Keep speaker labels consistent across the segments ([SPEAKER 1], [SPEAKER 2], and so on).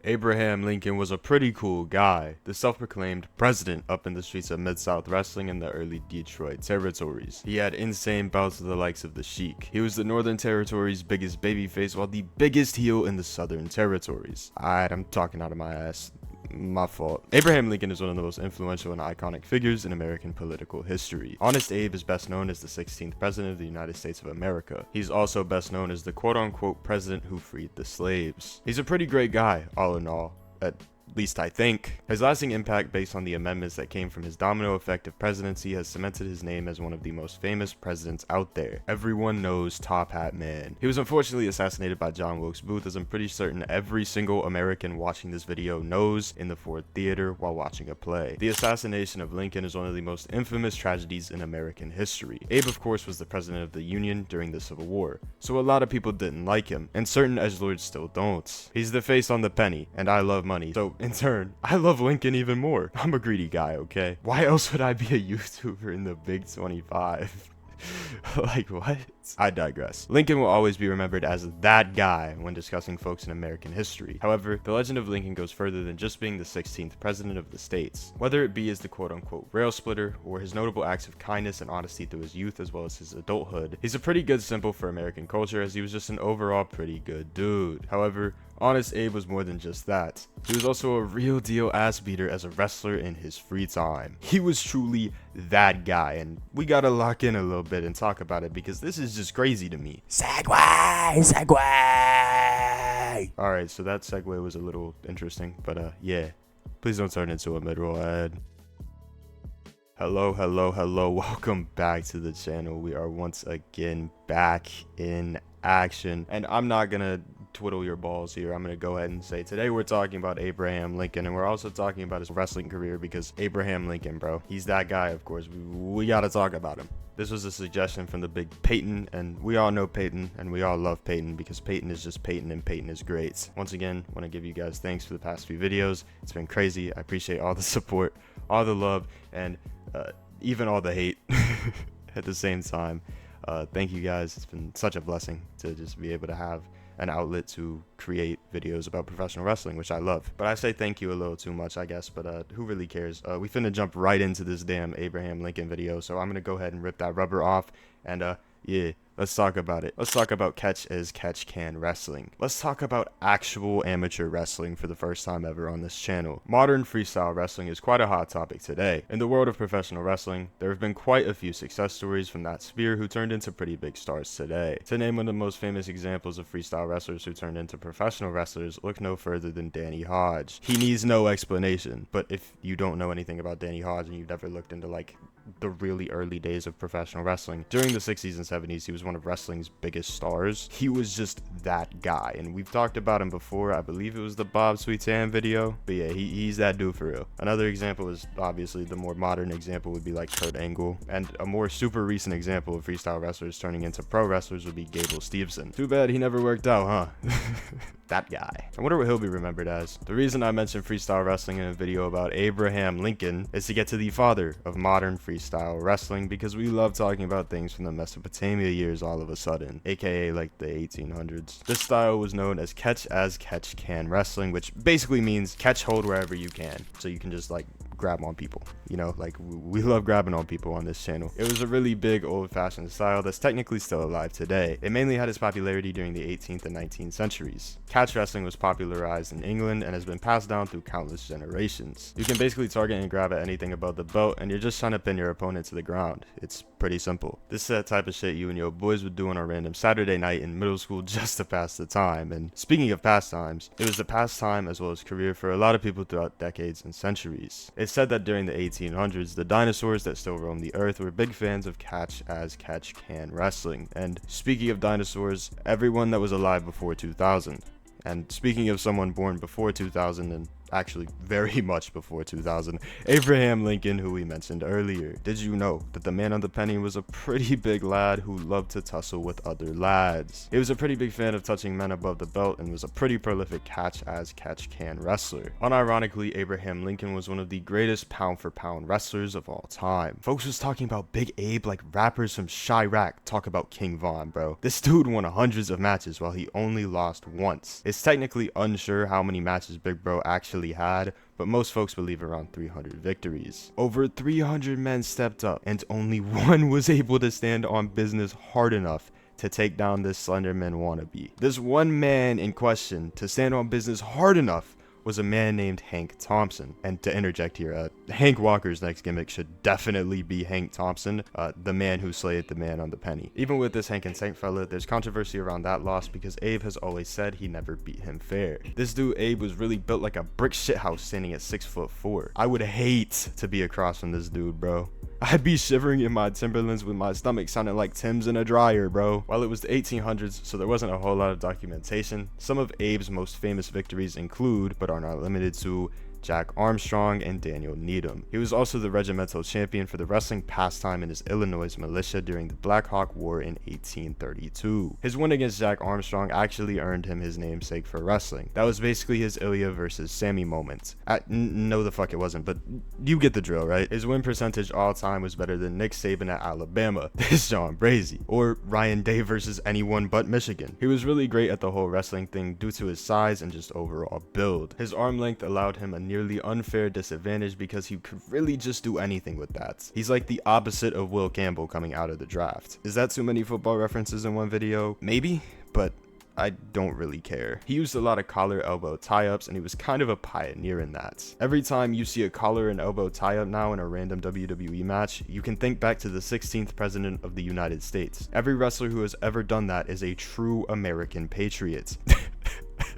[SPEAKER 1] Abraham Lincoln was a pretty cool guy, the self-proclaimed president up in the streets of Mid-South wrestling in the early Detroit territories. He had insane bouts with the likes of the Sheik. He was the Northern Territory's biggest babyface while the biggest heel in the Southern Territories. Alright, I'm talking out of my ass. My fault. Abraham Lincoln is one of the most influential and iconic figures in American political history. Honest Abe is best known as the 16th president of the United States of America. He's also best known as the quote-unquote president who freed the slaves. He's a pretty great guy, all in all. At least I think. His lasting impact based on the amendments that came from his domino effect of presidency has cemented his name as one of the most famous presidents out there. Everyone knows Top Hat Man. He was unfortunately assassinated by John Wilkes Booth, as I'm pretty certain every single American watching this video knows, in the Ford Theater while watching a play. The assassination of Lincoln is one of the most infamous tragedies in American history. Abe, of course, was the president of the Union during the Civil War, so a lot of people didn't like him, and certain edgelords still don't. He's the face on the penny, and I love money, so in turn, I love Lincoln even more. I'm a greedy guy, okay? Why else would I be a YouTuber in the Big 25? Like, what? I digress. Lincoln will always be remembered as that guy when discussing folks in American history. However, the legend of Lincoln goes further than just being the 16th president of the states. Whether it be as the quote-unquote rail splitter, or his notable acts of kindness and honesty through his youth as well as his adulthood, he's a pretty good symbol for American culture, as he was just an overall pretty good dude. However, Honest Abe was more than just that. He was also a real deal ass beater as a wrestler in his free time. He was truly that guy, and we gotta lock in a little bit and talk about it because this is just crazy to me. Segway! Alright, so that segue was a little interesting, but yeah. Please don't turn into a mid-roll ad. Hello, welcome back to the channel. We are once again back in action, and I'm not gonna twiddle your balls here. I'm gonna go ahead and say today we're talking about Abraham Lincoln, and we're also talking about his wrestling career because Abraham Lincoln, bro, he's that guy. Of course, we gotta talk about him. This was a suggestion from the big Peyton, and we all know Peyton, and we all love Peyton because Peyton is just Peyton, and Peyton is great. Once again, want to give you guys thanks for the past few videos. It's been crazy. I appreciate all the support, all the love, and even all the hate at the same time. Thank you guys. It's been such a blessing to just be able to have an outlet to create videos about professional wrestling, which I love. But I say thank you a little too much, I guess, but who really cares? We finna jump right into this damn Abraham Lincoln video, so I'm gonna go ahead and rip that rubber off, and yeah, let's talk about it. Let's talk about catch as catch can wrestling. Let's talk about actual amateur wrestling for the first time ever on this channel. Modern freestyle wrestling is quite a hot topic today. In the world of professional wrestling, there have been quite a few success stories from that sphere who turned into pretty big stars today. To name one of the most famous examples of freestyle wrestlers who turned into professional wrestlers, look no further than Danny Hodge. He needs no explanation, but if you don't know anything about Danny Hodge and you've never looked into like the really early days of professional wrestling, during the 60s and 70s, he was one of wrestling's biggest stars. He was just that guy, and we've talked about him before. I believe it was the Bob Sweetan video, but yeah, he's that dude for real. Another example is obviously the more modern example would be like Kurt Angle, and a more super recent example of freestyle wrestlers turning into pro wrestlers would be Gable Steveson. Too bad he never worked out, huh? That guy. I wonder what he'll be remembered as. The reason I mentioned freestyle wrestling in a video about Abraham Lincoln is to get to the father of modern freestyle wrestling, because we love talking about things from the Mesopotamia years all of a sudden, aka like the 1800s. This style was known as catch as catch can wrestling, which basically means catch hold wherever you can, so you can just like grab on people, you know, like we love grabbing on people on this channel. It was a really big old-fashioned style that's technically still alive today. It mainly had its popularity during the 18th and 19th centuries. Catch wrestling was popularized in England and has been passed down through countless generations. You can basically target and grab at anything above the belt, and you're just trying to pin your opponent to the ground. It's pretty simple. This is that type of shit you and your boys would do on a random Saturday night in middle school just to pass the time. And speaking of pastimes, it was the pastime as well as career for a lot of people throughout decades and centuries. It's said that during the 1800s, the dinosaurs that still roam the earth were big fans of catch as catch can wrestling. And speaking of dinosaurs, everyone that was alive before 2000. And speaking of someone born before 2000, and actually very much before 2000, Abraham Lincoln, who we mentioned earlier. Did you know that the man on the penny was a pretty big lad who loved to tussle with other lads? He was a pretty big fan of touching men above the belt and was a pretty prolific catch-as-catch-can wrestler. Unironically, Abraham Lincoln was one of the greatest pound-for-pound wrestlers of all time. Folks was talking about Big Abe like rappers from Chirac talk about King Von, bro. This dude won hundreds of matches while he only lost once. It's technically unsure how many matches Big Bro actually had, but most folks believe around 300 victories. Over 300 men stepped up, and only one was able to stand on business hard enough to take down this Slenderman wannabe. This one man in question to stand on business hard enough was a man named Hank Thompson. And to interject here, Hank Walker's next gimmick should definitely be Hank Thompson, the man who slayed the man on the penny. Even with this Hank and Saint fella, there's controversy around that loss because Abe has always said he never beat him fair. This dude Abe was really built like a brick shithouse standing at 6'4". I would hate to be across from this dude, bro. I'd be shivering in my Timberlands with my stomach sounding like Tim's in a dryer, bro. While it was the 1800s, so there wasn't a whole lot of documentation, some of Abe's most famous victories include, but are not limited to, Jack Armstrong and Daniel Needham. He was also the regimental champion for the wrestling pastime in his Illinois militia during the Black Hawk War in 1832. His win against Jack Armstrong actually earned him his namesake for wrestling. That was basically his Ilya versus Sammy moment. No the fuck it wasn't, but you get the drill, right? His win percentage all time was better than Nick Saban at Alabama, this John Brazy, or Ryan Day versus anyone but Michigan. He was really great at the whole wrestling thing due to his size and just overall build. His arm length allowed him a nearly unfair disadvantage because he could really just do anything with that. He's like the opposite of Will Campbell coming out of the draft. Is that too many football references in one video? Maybe, but I don't really care. He used a lot of collar elbow tie-ups and he was kind of a pioneer in that. Every time you see a collar and elbow tie-up now in a random WWE match, you can think back to the 16th president of the United States. Every wrestler who has ever done that is a true American patriot.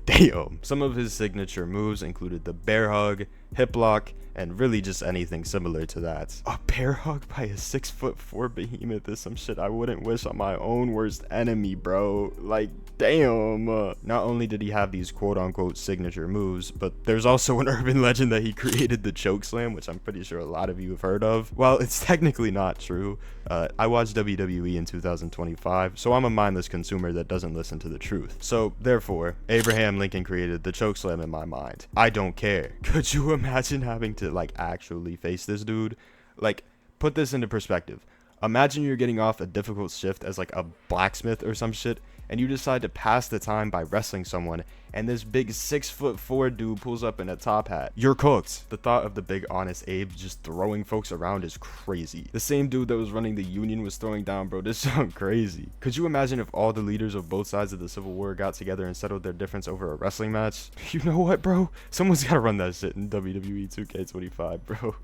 [SPEAKER 1] Damn. Some of his signature moves included the bear hug, hip lock, and really just anything similar to that. A bear hug by a 6'4" behemoth is some shit I wouldn't wish on my own worst enemy, bro. Like, damn. Not only did he have these quote-unquote signature moves, but there's also an urban legend that he created the chokeslam, which I'm pretty sure a lot of you have heard of. Well, it's technically not true. I watched WWE in 2025, so I'm a mindless consumer that doesn't listen to the truth. So, therefore, Abraham Lincoln created the chokeslam in my mind. I don't care. Could you imagine having to, like, actually face this dude? Like, put this into perspective. Imagine you're getting off a difficult shift as, like, a blacksmith or some shit, and you decide to pass the time by wrestling someone, and this big 6'4" dude pulls up in a top hat. You're cooked. The thought of the big honest Abe just throwing folks around is crazy. The same dude that was running the Union was throwing down, bro. This sounds crazy. Could you imagine if all the leaders of both sides of the Civil War got together and settled their difference over a wrestling match? You know what, bro? Someone's gotta run that shit in WWE 2K25, bro.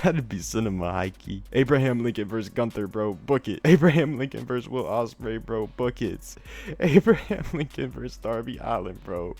[SPEAKER 1] That'd be cinema, high key. Abraham Lincoln versus Gunther, bro. Book it. Abraham Lincoln versus Will Ospreay, bro. Book it. Abraham Lincoln versus Darby Allin, bro.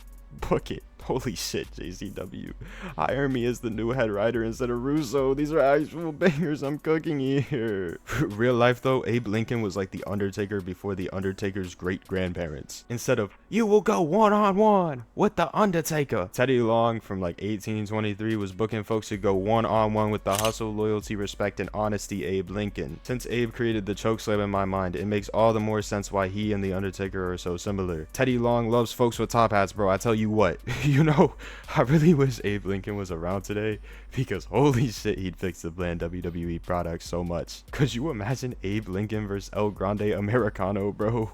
[SPEAKER 1] Book it. Holy shit, JCW. Hire me as the new head writer instead of Russo. These are actual bangers I'm cooking here. Real life though, Abe Lincoln was like the Undertaker before the Undertaker's great grandparents. Instead of, you will go one-on-one with the Undertaker, Teddy Long from like 1823 was booking folks to go one-on-one with the hustle, loyalty, respect, and honesty Abe Lincoln. Since Abe created the chokeslam in my mind, it makes all the more sense why he and the Undertaker are so similar. Teddy Long loves folks with top hats, bro. I tell you what. You know, I really wish Abe Lincoln was around today because holy shit, he'd fix the bland WWE product so much. Could you imagine Abe Lincoln versus El Grande Americano, bro?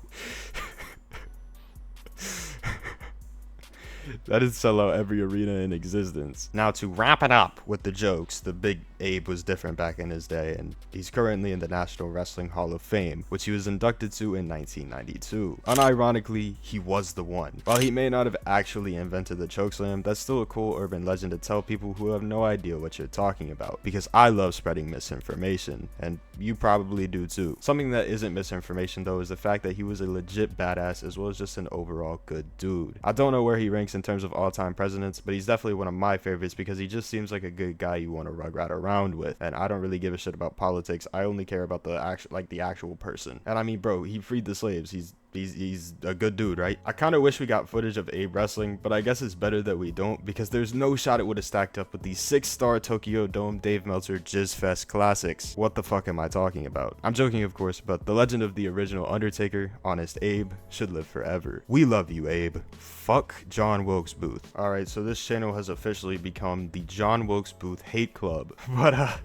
[SPEAKER 1] That'd sell out every arena in existence. Now to wrap it up with the jokes, the big Abe was different back in his day, and he's currently in the National Wrestling Hall of Fame, which he was inducted to in 1992. Unironically, he was the one. While he may not have actually invented the chokeslam, that's still a cool urban legend to tell people who have no idea what you're talking about, because I love spreading misinformation, and you probably do too. Something that isn't misinformation though is the fact that he was a legit badass as well as just an overall good dude. I don't know where he ranks in terms of all-time presidents, but he's definitely one of my favorites because he just seems like a good guy you want to rug right around with. And I don't really give a shit about politics. I only care about the actual person. And I mean, bro, he freed the slaves. He's he's a good dude, right? I kind of wish we got footage of Abe wrestling, but I guess it's better that we don't, because there's no shot it would have stacked up with the 6-star Tokyo Dome Dave Meltzer Jizz Fest classics. What the fuck am I talking about? I'm joking, of course, but the legend of the original Undertaker, Honest Abe, should live forever. We love you, Abe. Fuck John Wilkes Booth. Alright, so this channel has officially become the John Wilkes Booth Hate Club. But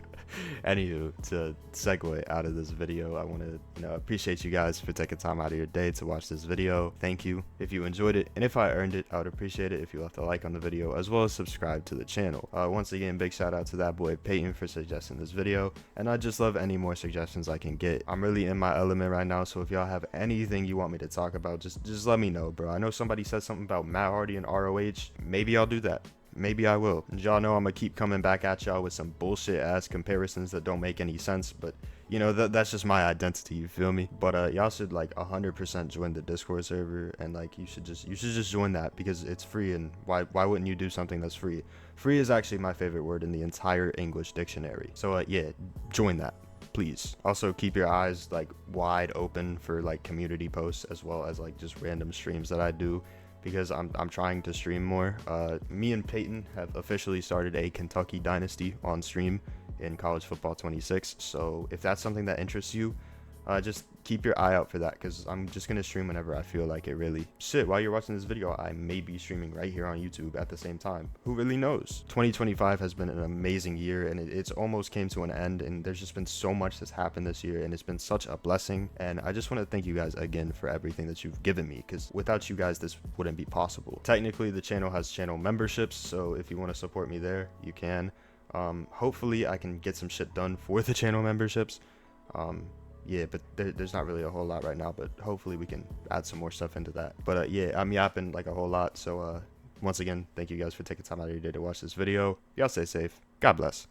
[SPEAKER 1] anywho, to segue out of this video, I want to appreciate you guys for taking time out of your day to watch this video. Thank you if you enjoyed it, and if I earned it, I would appreciate it if you left a like on the video, as well as subscribe to the channel. Once again, big shout out to that boy Peyton for suggesting this video, and I just love any more suggestions I can get. I'm really in my element right now, so if y'all have anything you want me to talk about, just let me know, bro. I know somebody said something about Matt Hardy and ROH. Maybe I'll do that. Maybe I will. And y'all know I'm gonna keep coming back at y'all with some bullshit ass comparisons that don't make any sense, but you know, that's just my identity, you feel me? But y'all should like 100% join the Discord server, and like you should just join that, because it's free, and why wouldn't you do something that's free? Free is actually my favorite word in the entire English dictionary. So yeah, join that, please. Also keep your eyes like wide open for like community posts, as well as like just random streams that I do, because I'm trying to stream more. Me and Peyton have officially started a Kentucky Dynasty on stream in College Football 26. So if that's something that interests you, just keep your eye out for that, because I'm just going to stream whenever I feel like it, really. Shit, while you're watching this video, I may be streaming right here on YouTube at the same time. Who really knows? 2025 has been an amazing year, and it's almost came to an end, and there's just been so much that's happened this year, and it's been such a blessing. And I just want to thank you guys again for everything that you've given me, because without you guys, this wouldn't be possible. Technically, the channel has channel memberships, so if you want to support me there, you can. Hopefully, I can get some shit done for the channel memberships. Yeah, but there's not really a whole lot right now, but hopefully we can add some more stuff into that. But yeah, I'm yapping like a whole lot, so once again, thank you guys for taking time out of your day to watch this video. Y'all stay safe. God bless.